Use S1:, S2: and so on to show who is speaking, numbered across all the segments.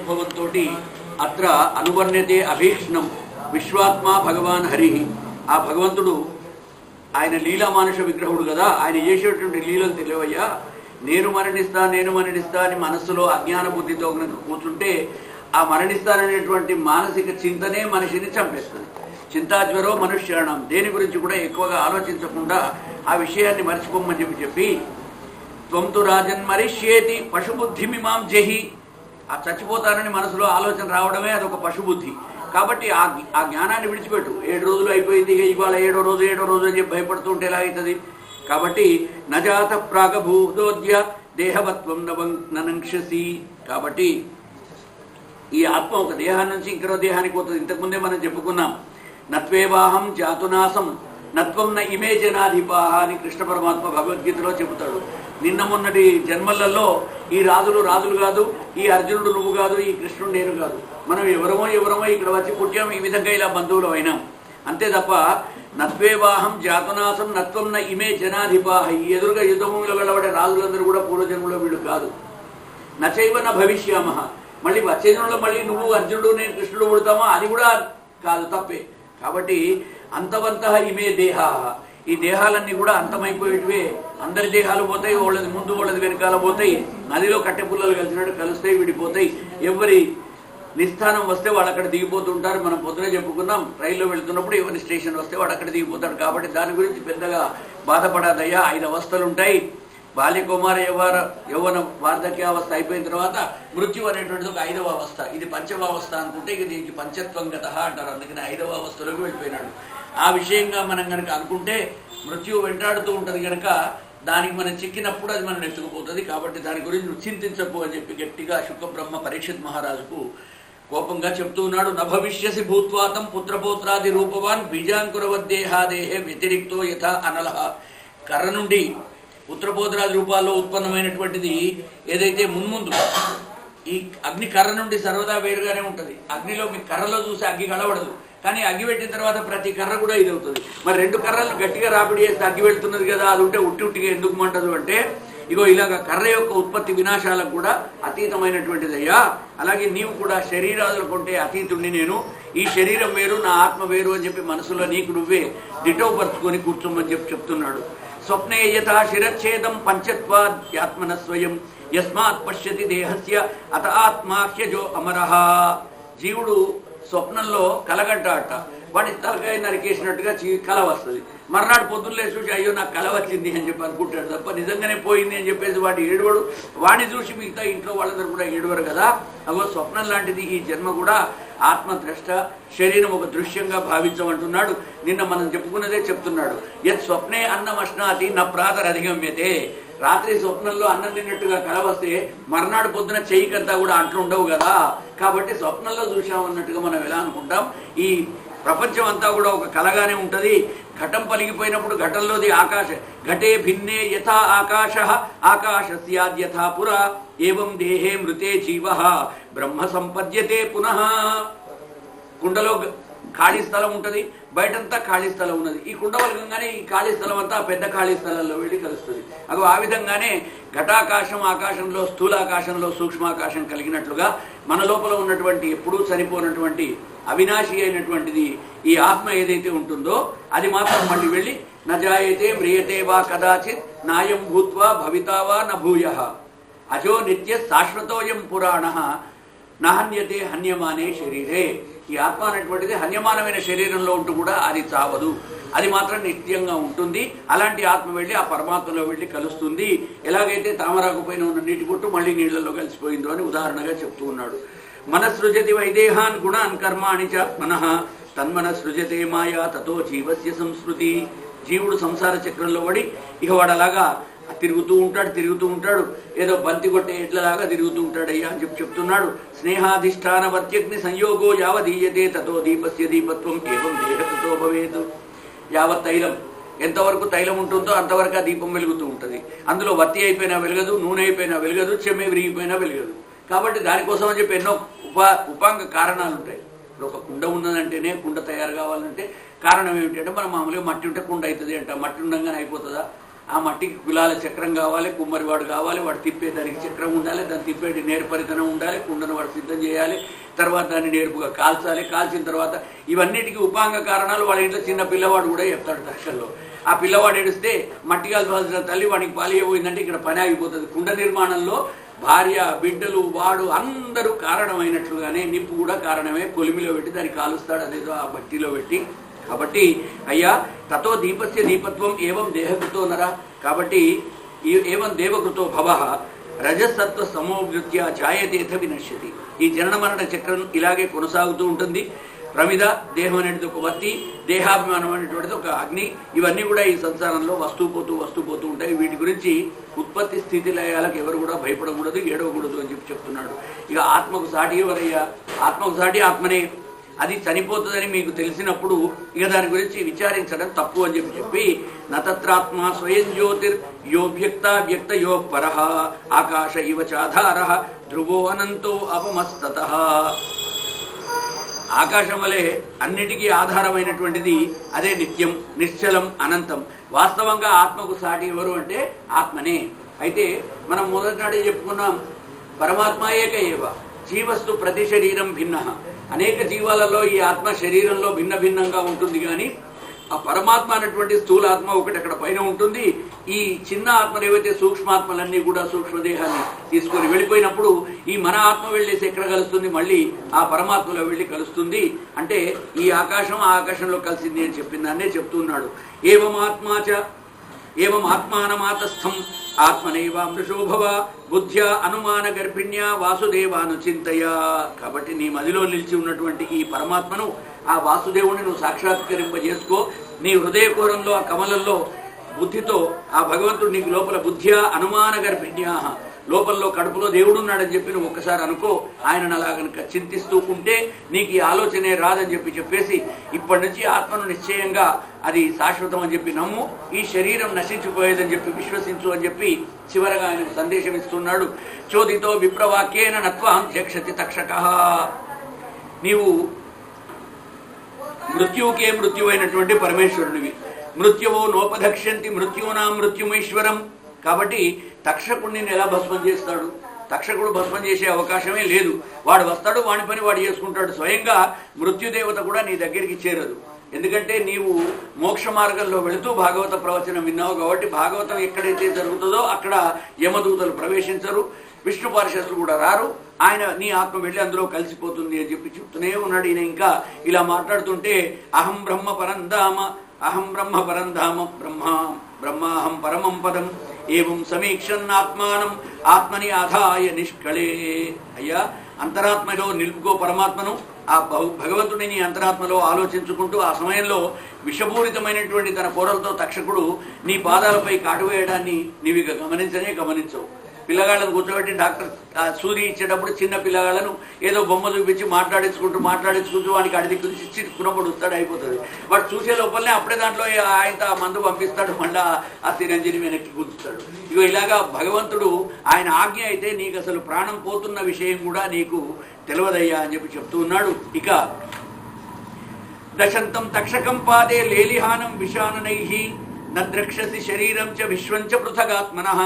S1: ఆవిర్భవంతో అత్ర అనువర్ణ్యతే అభీక్ష్ణం విశ్వాత్మా భగవాన్ హరి. ఆ భగవంతుడు ఆయన లీలా మానుష విగ్రహుడు కదా, ఆయన చేసేటువంటి లీలలు తెలివయ్యా. నేను మరణిస్తా అని మనస్సులో అజ్ఞాన బుద్ధితో కూర్చుంటే ఆ మరణిస్తాననేటువంటి మానసిక చింతనే మనిషిని చంపేస్తుంది. చింతాజ్వరో మనుష్యాణం, దేని గురించి కూడా ఎక్కువగా ఆలోచించకుండా ఆ విషయాన్ని మర్చిపోమని చెప్పి త్వంతు రాజన్ మరిష్యేతి పశుబుద్ధిమిమాం జహి. ఆ చచ్చిపోతానని మనసులో ఆలోచన రావడమే అదొక పశుబుద్ధి. కాబట్టి ఆ జ్ఞానాన్ని విడిచిపెట్టు. 7 రోజులు అయిపోయింది, ఇవాళ 7వ రోజు అని చెప్పి భయపడుతూ ఉంటే ఎలా అవుతుంది? కాబట్టి నజాత ప్రాగభూతోద్య దేహవత్వం ననంక్షసి. కాబట్టి ఈ ఆత్మ ఒక దేహాన్ని నుంచి ఇంకో దేహానికి పోతుంది. ఇంతకుముందే మనం చెప్పుకున్నాం, నత్వేవాహం జాతునాసం నత్వం న ఇమే జనాధిపాహ అని కృష్ణ పరమాత్మ భగవద్గీతలో చెబుతాడు. నిన్న మొన్నటి జన్మలలో ఈ రాజులు కాదు, ఈ అర్జునుడు నువ్వు కాదు, ఈ కృష్ణుడు నేను కాదు, మనం ఎవరమో ఇక్కడ వచ్చి పుట్టాం, ఈ విధంగా ఇలా బంధువులు అయినాం అంతే తప్ప నత్వేవాహం జాతునాసం నత్వం న ఇమే జనాధిపాహ. ఈ ఎదురుగా యుద్ధభూమిలో వెళ్ళబడే రాజులందరూ కూడా పూర్వజన్మలో వీళ్ళు కాదు. నచైవ న భవిష్యామహ. మళ్ళీ వచ్చే జన్మలో మళ్ళీ నువ్వు అర్జునుడు నేను కృష్ణుడు పుడతామా అది కూడా కాదు, తప్పే. కాబట్టి అంతవంత ఇమే దేహ, ఈ దేహాలన్నీ కూడా అంతమైపోయేటివే. అందరి దేహాలు పోతాయి, వాళ్ళది ముందు వాళ్ళది వెనకాల పోతాయి, నదిలో కట్టె పుల్లలు కలిసినట్టు కలుస్తాయి, విడిపోతాయి. ఎవరి నిస్థానం వస్తే వాడు అక్కడ దిగిపోతుంటారు. మనం పొద్దునే చెప్పుకున్నాం, రైల్లో వెళ్తున్నప్పుడు ఎవరి స్టేషన్ వస్తే వాడు అక్కడ దిగిపోతాడు. కాబట్టి దాని గురించి పెద్దగా బాధపడదయ్యా. 5 అవస్థలు ఉంటాయి. బాల్య కుమార యౌవన వార్ధక్యావస్థ అయిపోయిన తర్వాత మృత్యు అనేటువంటిది ఒక 5వ అవస్థ. ఇది 5వ అవస్థ అనుకుంటే ఇక దీనికి పంచత్వం గత అంటారు. అందుకని 5వ అవస్థలోకి వెళ్ళిపోయినాడు. ఆ విషయంగా మనం కనుక అనుకుంటే మృత్యువు వెంటాడుతూ ఉంటుంది కనుక దానికి మనం చిక్కినప్పుడు అది మనం ఎత్తుకుపోతుంది. కాబట్టి దాని గురించి నువ్వు చింతించకు అని చెప్పి గట్టిగా శుక్రబ్రహ్మ పరీక్షిత్ మహారాజుకు కోపంగా చెప్తూ ఉన్నాడు. నభవిష్యసి భూత్వాతం పుత్రపౌత్రాది రూపవాన్ బీజాంకురవద్దేహాదేహే వ్యతిరిక్తో యథా అనలహ. కర్ర నుండి పుత్రపౌత్రాది రూపాల్లో ఉత్పన్నమైనటువంటిది ఏదైతే మున్ముందు ఈ అగ్ని కర్ర నుండి సర్వదా వేరుగానే ఉంటుంది. అగ్నిలో మీ కర్రలో చూసి అగ్గి కలవడదు, కానీ అగ్గి పెట్టిన తర్వాత ప్రతి కర్ర కూడా ఇది అవుతుంది. మరి 2 కర్రలు గట్టిగా రాపిడి చేస్తే అగ్గి వెళ్తున్నది కదా, అది ఉంటే ఉట్టిగా ఎందుకు మంటదు అంటే ఇగో ఇలాగ కర్ర యొక్క ఉత్పత్తి వినాశాలకు కూడా అతీతమైనటువంటిదయ్యా. అలాగే నీవు కూడా శరీరాదులు కొంటే అతీతుడిని నేను, ఈ శరీరం వేరు నా ఆత్మ వేరు అని చెప్పి మనసులో నీకు నువ్వే దిటోపరుచుకొని కూర్చోమని చెప్తున్నాడు. స్వప్నే యథా శిరచ్ఛేదం పంచత్వాత్మన స్వయం యస్మాత్ పశ్యతి దేహస్య అత ఆత్మాఖ్యజో అమరహ. జీవుడు స్వప్నంలో కలగంట వాడి తలకాయ నరికేసినట్టుగా కల వస్తుంది. మర్నాడు పొద్దున్నే చూసి అయ్యో నాకు కల వచ్చింది అని చెప్పి అనుకుంటాడు తప్ప నిజంగానే పోయింది అని చెప్పేసి వాడు ఏడువడు. వాడిని చూసి మిగతా ఇంట్లో వాళ్ళందరూ కూడా ఏడువరు కదా. అగో స్వప్నం లాంటిది ఈ జన్మ కూడా. ఆత్మద్రష్ట, శరీరం ఒక దృశ్యంగా భావించమంటున్నాడు. నిన్న మనం చెప్పుకున్నదే చెప్తున్నాడు. యత్ స్వప్నే అన్నమశ్నాతి న ప్రాతరధిగమ్యతే. రాత్రి స్వప్నంలో అన్నం తిన్నట్టుగా కల వస్తే మర్నాడు పొద్దున చెయ్యికంతా కూడా అంట్లు ఉండవు కదా. కాబట్టి స్వప్నంలో చూసామన్నట్టుగా మనం ఎలా అనుకుంటాం, ఈ ప్రపంచం అంతా కూడా ఒక కలగానే ఉంటుంది. ఘటం పలిగిపోయినప్పుడు ఘటంలోది ఆకాశ ఘటే భిన్నే యథా ఆకాశ ఆకాశస్యాద్యథా పురా ఏవం దేహే మృతే జీవ బ్రహ్మ సంపద్యతే పునః. కుండలో ఖాళీ స్థలం ఉంటుంది, బయటంతా ఖాళీ స్థలం ఉన్నది. ఈ కుండ వలకంగానే ఈ ఖాళీ స్థలం అంతా పెద్ద ఖాళీ స్థలంలో వెళ్ళి కలుస్తుంది. అగో ఆ విధంగానే ఘటాకాశం ఆకాశంలో స్థూలాకాశంలో సూక్ష్మాకాశం కలిగినట్లుగా మన లోపల ఉన్నటువంటి ఎప్పుడూ చనిపోయినటువంటి అవినాశి అయినటువంటిది ఈ ఆత్మ ఏదైతే ఉంటుందో అది మాత్రం మళ్ళీ వెళ్ళి నజాయతే మ్రియతే వా కదాచిత్ నాయం భూత్వా భవితావా నభూయః అజో నిత్య శాశ్వతోయం పురాణ నహన్యతే హన్యమానే శరీరే. ఈ ఆత్మ అనేటువంటిది హన్యమానమైన శరీరంలో ఉంటూ కూడా అది చావదు, అది మాత్రం నిత్యంగా ఉంటుంది. అలాంటి ఆత్మ వెళ్ళి ఆ పరమాత్మలో వెళ్ళి కలుస్తుంది. ఎలాగైతే తామరాకు పైన ఉన్న నీటి గుట్టు మళ్ళీ నీళ్లలో కలిసిపోయిందో అని ఉదాహరణగా చెప్తూ ఉన్నాడు. మనసృజతి వైదేహాన్ గుణాన్ కర్మాణి చ మనః తన్మన సృజతే మాయా తతో జీవస్య సంస్కృతి. జీవుడు సంసార చక్రంలో పడి ఇక వాడు అలాగా తిరుగుతూ ఉంటాడు, ఏదో బంతి కొట్టే ఎట్లలాగా తిరుగుతూ ఉంటాడయ్యా అని చెప్తున్నాడు. స్నేహాధిష్టాన వర్త్యగ్ని సంయోగో యావదీయతే తతో దీపస్య దీపత్వం ఏవం దేహతతో భవేత్. యావత్ తైలం, ఎంతవరకు తైలం ఉంటుందో అంతవరకు ఆ దీపం వెలుగుతూ ఉంటుంది. అందులో వత్తి అయిపోయినా వెలగదు, నూనె అయిపోయినా వెలగదు, చెమ్మె విరిగిపోయినా వెలగదు. కాబట్టి దానికోసం అని చెప్పి ఎన్నో ఉపాంగ కారణాలు ఉంటాయి. ఇప్పుడు ఒక కుండ ఉన్నదంటేనే కుండ తయారు కావాలంటే కారణం ఏమిటంటే మనం మామూలుగా మట్టి ఉంటే కుండ అవుతుంది అంట. మట్టి ఉండగానే అయిపోతుందా? ఆ మట్టికి కులాల చక్రం కావాలి, కుమ్మరివాడు కావాలి, వాడు తిప్పే దానికి చక్రం ఉండాలి, దాన్ని తిప్పేటి నేర్పరితనం ఉండాలి, కుండను వాడు సిద్ధం చేయాలి, తర్వాత దాన్ని నేర్పుగా కాల్చాలి, కాల్చిన తర్వాత ఇవన్నిటికీ ఉపాంగ కారణాలు వాళ్ళ ఇంట్లో చిన్న పిల్లవాడు కూడా చెప్తాడు దర్శనలో. ఆ పిల్లవాడు ఏడిస్తే మట్టి కాల్చాల్సిన తల్లి వాడికి పాలియబోయిందంటే ఇక్కడ పని ఆగిపోతుంది. కుండ నిర్మాణంలో భార్య, బిడ్డలు, వాడు అందరూ కారణమైనట్లుగానే నిప్పు కూడా కారణమే. కొలిమిలో పెట్టి దాన్ని కాలుస్తాడు, అదేదో ఆ బట్టిలో పెట్టి. కాబట్టి అయ్యా తతో దీపస్య దీపత్వం ఏవం దేహకృతో నర. కాబట్టి ఏవం దేవకృతో భవ రజసత్వ సమోవృత్య జాయతేథ వినశ్యతి. ఈ జనన మరణ చక్రం ఇలాగే కొనసాగుతూ ఉంటుంది. ప్రమిద దేహం అనేది ఒక వత్తి, దేహాభిమానం అనేటువంటిది ఒక అగ్ని. ఇవన్నీ కూడా ఈ సంసారంలో వస్తూ పోతూ ఉంటాయి. వీటి గురించి ఉత్పత్తి స్థితి లయాలకు ఎవరు కూడా భయపడకూడదు, ఏడవకూడదు అని చెప్తున్నాడు. ఇక ఆత్మకు సాటి ఎవరయ్యా? ఆత్మకు సాటి ఆత్మనే. అది చనిపోతుందని మీకు తెలిసినప్పుడు ఇక దాని గురించి విచారించడం తప్పు అని చెప్పి నత్రాత్మ స్వయం జ్యోతిర్ యో వ్యక్త వ్యక్త యో పరః ఆకాశ ఇవ చాధార ధ్రువో అనంతో అపమస్తతః. ఆకాశం వలె అన్నిటికీ ఆధారమైనటువంటిది అదే నిత్యం, నిశ్చలం, అనంతం. వాస్తవంగా ఆత్మకు సాటి ఎవరు అంటే ఆత్మనే. అయితే మనం మొదటి నాడే చెప్పుకున్నాం, పరమాత్మ ఏక ఏవ జీవస్తు ప్రతి శరీరం భిన్న. అనేక జీవాలలో ఈ ఆత్మ శరీరంలో భిన్న భిన్నంగా ఉంటుంది, కానీ ఆ పరమాత్మ అనేటువంటి స్థూలాత్మ ఒకటి అక్కడ పైన ఉంటుంది. ఈ చిన్న ఆత్మలు ఏవైతే సూక్ష్మాత్మలన్నీ కూడా సూక్ష్మదేహాన్ని తీసుకొని వెళ్ళిపోయినప్పుడు ఈ మన ఆత్మ వెళ్ళేసి ఎక్కడ కలుస్తుంది? మళ్ళీ ఆ పరమాత్మలో వెళ్ళి కలుస్తుంది. అంటే ఈ ఆకాశం ఆ ఆకాశంలో కలిసింది అని చెప్పిన దాన్నే చెప్తున్నాడు. ఏవం ఆత్మానమాతస్థం ఆత్మనైవామృషోభవ బుద్ధ్యా అనుమాన గర్భిణ్యా వాసుదేవాను చింతయ. కాబట్టి నీ మదిలో నిలిచి ఉన్నటువంటి ఈ పరమాత్మను, ఆ వాసుదేవుని నువ్వు సాక్షాత్కరింపజేసుకో. నీ హృదయకోరంలో ఆ కమలంలో బుద్ధితో ఆ భగవంతుడు నీకు లోపల బుద్ధ్యా అనుమాన గర్భిణ్యా, లోపల్లో కడుపులో దేవుడు ఉన్నాడని చెప్పి నువ్వు ఒక్కసారి అనుకో. ఆయనను అలా కనుక చింతిస్తూ ఉంటే నీకు ఈ ఆలోచనే రాదని చెప్పేసి ఇప్పటి నుంచి ఆత్మను నిశ్చయంగా అది శాశ్వతం అని చెప్పి నమ్ము. ఈ శరీరం నశించిపోయేదని చెప్పి విశ్వసించు అని చెప్పి చివరగా ఆయన సందేశం ఇస్తున్నాడు. చోదితో విప్రవాక్యేన నత్వాం త్యక్షతి తక్షకః. నీవు మృత్యువుకే మృత్యువైనటువంటి పరమేశ్వరుడివి. మృత్యువో నోపదక్ష్యంతి మృత్యూనాం మృత్యుమేశ్వరం. కాబట్టి తక్షకుడిని ఎలా భస్మం చేస్తాడు? తక్షకుడు భస్మం చేసే అవకాశమే లేదు. వాడు వస్తాడు, వాడి పని వాడు చేసుకుంటాడు. స్వయంగా మృత్యుదేవత కూడా నీ దగ్గరికి చేరదు. ఎందుకంటే నీవు మోక్ష మార్గంలో వెళుతూ భాగవత ప్రవచనం విన్నావు కాబట్టి భాగవతం ఎక్కడైతే జరుగుతుందో అక్కడ యమదూతలు ప్రవేశించరు, విష్ణు పార్షదులు కూడా రారు. ఆయన నీ ఆత్మ వెళ్ళి అందులో కలిసిపోతుంది అని చెప్పి చెప్తూనే ఉన్నాడు. ఈయన ఇంకా ఇలా మాట్లాడుతుంటే అహం బ్రహ్మ పరంధామ అహం బ్రహ్మ పరంధామ బ్రహ్మాహం పరమం పదం ఏవం సమీక్షన్నాత్మానం ఆత్మని ఆధాయ నిష్కళే. అయ్యా అంతరాత్మలో నిలుపుకో పరమాత్మను. ఆ భగవంతుడిని నీ అంతరాత్మలో ఆలోచించుకుంటూ ఆ సమయంలో విషపూరితమైనటువంటి తన కోరలతో తక్షకుడు నీ పాదాలపై కాటువేయడాన్ని నీవిగా గమనించవు. పిల్లగాళ్ళను కూర్చోబెట్టి డాక్టర్ సూది ఇచ్చేటప్పుడు చిన్న పిల్లగాళ్ళను ఏదో బొమ్మ చూపించి మాట్లాడించుకుంటూ వానికి అడిగి ఇచ్చి కునబడుస్తాడు, అయిపోతుంది. వాడు చూసే లోపలనే అప్పుడే దాంట్లో ఆయన మందు పంపిస్తాడు, మళ్ళీ ఆ సిరంజిని వెనక్కి గుంచుతాడు. ఇగో ఇలాగా భగవంతుడు ఆయన ఆజ్ఞ అయితే నీకు అసలు ప్రాణం పోతున్న విషయం కూడా నీకు తెలియదయ్యా అని చెప్పి చెప్తూ ఉన్నాడు. ఇక దశంతం తక్షకం పాదే లేలిహానం విషాననైః నద్రక్షసి శరీరం చ విశ్వం చ పృథగాత్మనః.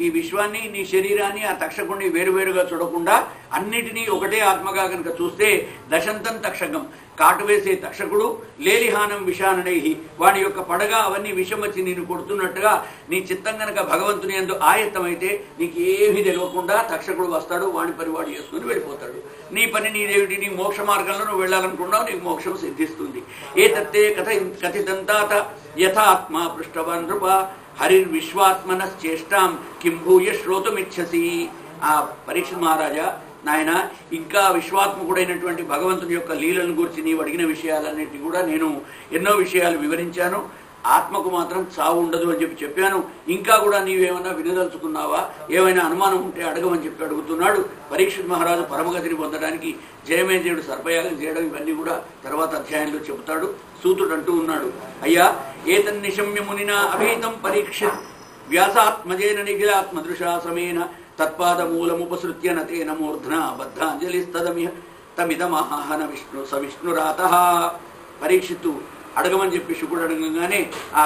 S1: ఈ విశ్వాన్ని, నీ శరీరాన్ని, ఆ తక్షకుడిని వేరువేరుగా చూడకుండా అన్నిటినీ ఒకటే ఆత్మగా కనుక చూస్తే దశంతం తక్షకం కాటు వేసే తక్షకుడు, లేలిహానం విషాననైః వాడి యొక్క పడగ అవన్నీ విషం వచ్చి నేను కొడుతున్నట్టుగా నీ చిత్తం కనుక భగవంతుని యందు ఆయత్తమైతే నీకు ఏమీ తెలియకుండా తక్షకుడు వస్తాడు, వాడి పని వాడు చేసుకుని వెళ్ళిపోతాడు. నీ పని నీదేమిటి? నీ మోక్ష మార్గంలో నువ్వు వెళ్ళాలనుకున్నావు, నీకు మోక్షం సిద్ధిస్తుంది. ఏతత్తే కథితంతాత యథాత్మ పృష్టవాన్ నృప హరిర్విశ్వాత్మనశ్చేష్టాం కిం భూయ శ్రోతుమిచ్చసి. ఆ పరీక్ష మహారాజా, నాయన ఇంకా విశ్వాత్మకుడైనటువంటి భగవంతుని యొక్క లీలను గురించి నీవు అడిగిన విషయాలన్నిటి కూడా నేను ఎన్నో విషయాలు వివరించాను. ఆత్మకు మాత్రం చావు ఉండదు అని చెప్పాను. ఇంకా కూడా నీవేమైనా వినదలుచుకున్నావా? ఏమైనా అనుమానం ఉంటే అడగమని చెప్పి అడుగుతున్నాడు. పరీక్షిత్ మహారాజు పరమగతిని పొందడానికి జయమేజయుడు సర్పయాగం చేయడం ఇవన్నీ కూడా తర్వాత అధ్యాయంలో చెబుతాడు. సూతుడు అంటూ ఉన్నాడు, అయ్యా ఏతన్నిశమ్య మునినా అభీతం పరీక్షిత్ వ్యాసాత్మజేన నిఖిలాత్మదృశా సమేన తత్పాదమూలముపసృత్య నతేన మూర్ధన బద్ధాంజలిస్తదమిహ తమిదమహన విష్ణురాతః. పరీక్షిత్తు అడగమని చెప్పి శుకుడు అడగగానే ఆ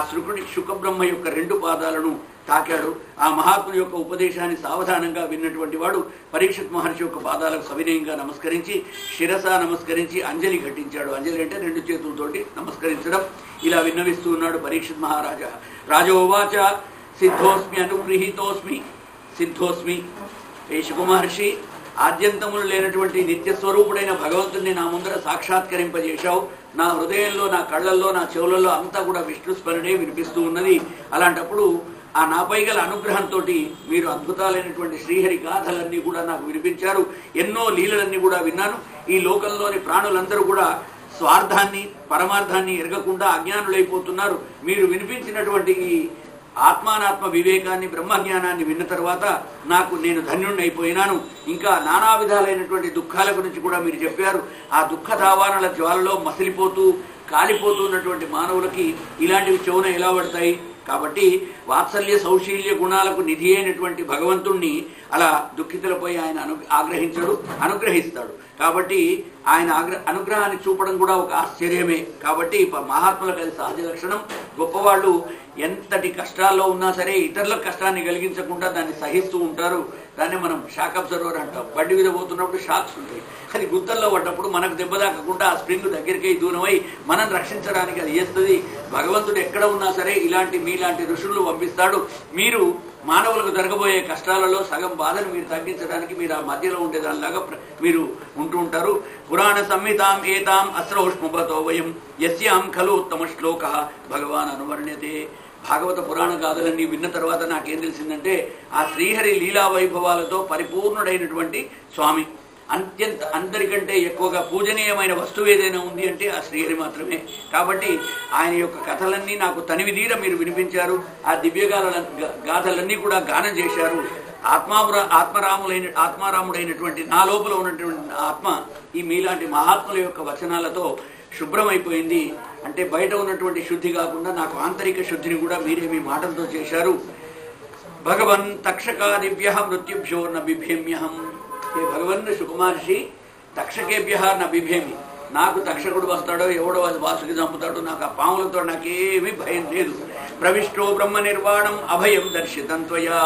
S1: శుకబ్రహ్మ యొక్క 2 పాదాలను తాకాడు. ఆ మహాత్ముని యొక్క ఉపదేశాన్ని సావధానంగా విన్నటువంటి వాడు పరీక్షిత్ మహర్షి యొక్క పాదాలకు సవినయంగా నమస్కరించి శిరస నమస్కరించి అంజలి ఘటించాడు. అంజలి అంటే 2 చేతులతోటి నమస్కరించడం. ఇలా విన్నవిస్తూ ఉన్నాడు పరీక్షిత్ మహారాజా. రాజోవాచ సిద్ధోస్మి అనుగృహీతోస్మి. సిద్ధోస్మి, ఏ శుకమహర్షి, ఆద్యంతములు లేనటువంటి నిత్యస్వరూపుడైన భగవంతుడిని నా ముందర సాక్షాత్కరింపజేశావు. నా హృదయంలో, నా కళ్ళల్లో, నా చెవులలో అంతా కూడా విష్ణు స్మరణే వినిపిస్తూ ఉన్నది. అలాంటప్పుడు ఆ నాపై గల అనుగ్రహంతో మీరు అద్భుతాలైనటువంటి శ్రీహరి గాథలన్నీ కూడా నాకు వినిపించారు. ఎన్నో లీలలన్నీ కూడా విన్నాను. ఈ లోకంలోని ప్రాణులందరూ కూడా స్వార్థాన్ని, పరమార్థాన్ని ఎరగకుండా అజ్ఞానులైపోతున్నారు. మీరు వినిపించినటువంటి ఈ ఆత్మానాత్మ వివేకాన్ని, బ్రహ్మజ్ఞానాన్ని విన్న తర్వాత నేను ధన్యుణ్ణి అయిపోయినాను. ఇంకా నానా విధాలైనటువంటి దుఃఖాల గురించి కూడా మీరు చెప్పారు. ఆ దుఃఖ దావానల జ్వాలలో మసిలిపోతూ కాలిపోతున్నటువంటి మానవులకి ఇలాంటివి చెవున ఎలా పడతాయి? కాబట్టి వాత్సల్య సౌశీల్య గుణాలకు నిధి అయినటువంటి భగవంతుణ్ణి అలా దుఃఖితులపై ఆయన ఆగ్రహించడు, అనుగ్రహిస్తాడు. కాబట్టి ఆయన అనుగ్రహాన్ని చూపడం కూడా ఒక ఆశ్చర్యమే. కాబట్టి మహాత్ములకు అది సహజ లక్షణం. గొప్పవాళ్ళు ఎంతటి కష్టాల్లో ఉన్నా సరే ఇతరులకు కష్టాన్ని కలిగించకుండా దాన్ని సహిస్తూ ఉంటారు. దాన్ని మనం షాక్ అబ్జర్వర్ అంటాం. బండి మీద పోతున్నప్పుడు షాక్స్ ఉంటాయి. అది గుత్తల్లో పడ్డప్పుడు మనకు దెబ్బ తాకకుండా ఆ స్ప్రింగ్ దగ్గరికి దూరమై మనం రక్షించడానికి అది చేస్తుంది. భగవంతుడు ఎక్కడ ఉన్నా సరే మీలాంటి ఋషులను పంపిస్తాడు. మీరు మానవులకు జరగబోయే కష్టాలలో సగం బాధను మీరు తగ్గించడానికి మీరు ఆ మధ్యలో ఉండేదానిలాగా మీరు ఉంటూ ఉంటారు. పురాణ సంహితాం ఏతాం అస్రౌష్మభతో వయం యస్యాం ఖలు ఉత్తమ శ్లోక భగవాన్ అనువర్ణ్యతే. భాగవత పురాణ గాథలన్నీ విన్న తర్వాత నాకేం తెలిసిందంటే ఆ శ్రీహరి లీలా వైభవాలతో పరిపూర్ణుడైనటువంటి స్వామి. అందరికంటే ఎక్కువగా పూజనీయమైన వస్తువు ఏదైనా ఉంది అంటే ఆ శ్రీహరి మాత్రమే. కాబట్టి ఆయన యొక్క కథలన్నీ నాకు తనివిదీర మీరు వినిపించారు. ఆ గాథలన్నీ కూడా గానం చేశారు. ఆత్మారాముడైనటువంటి నా లోపల ఉన్నటువంటి ఆత్మ ఈ మీలాంటి మహాత్ముల యొక్క వచనాలతో శుభ్రమైపోయింది. అంటే బయట ఉన్నటువంటి శుద్ధి కాకుండా నాకు ఆంతరిక శుద్ధిని కూడా మీరే మీ మాటలతో చేశారు. భగవన్ తక్షకాదిభ్య మృత్యుభ్యో న బిభేమ్యహం. ఏ భగవన్ శుకమహర్షి తక్షకేభ్య న బిభేమి. నాకు తక్షకుడు వస్తాడో ఎవడో అది వాసుకి చంపుతాడో నాకు ఆ పాములతో నాకేమీ భయం లేదు. ప్రవిష్టో బ్రహ్మ నిర్వాణం అభయం దర్శితం త్వయా.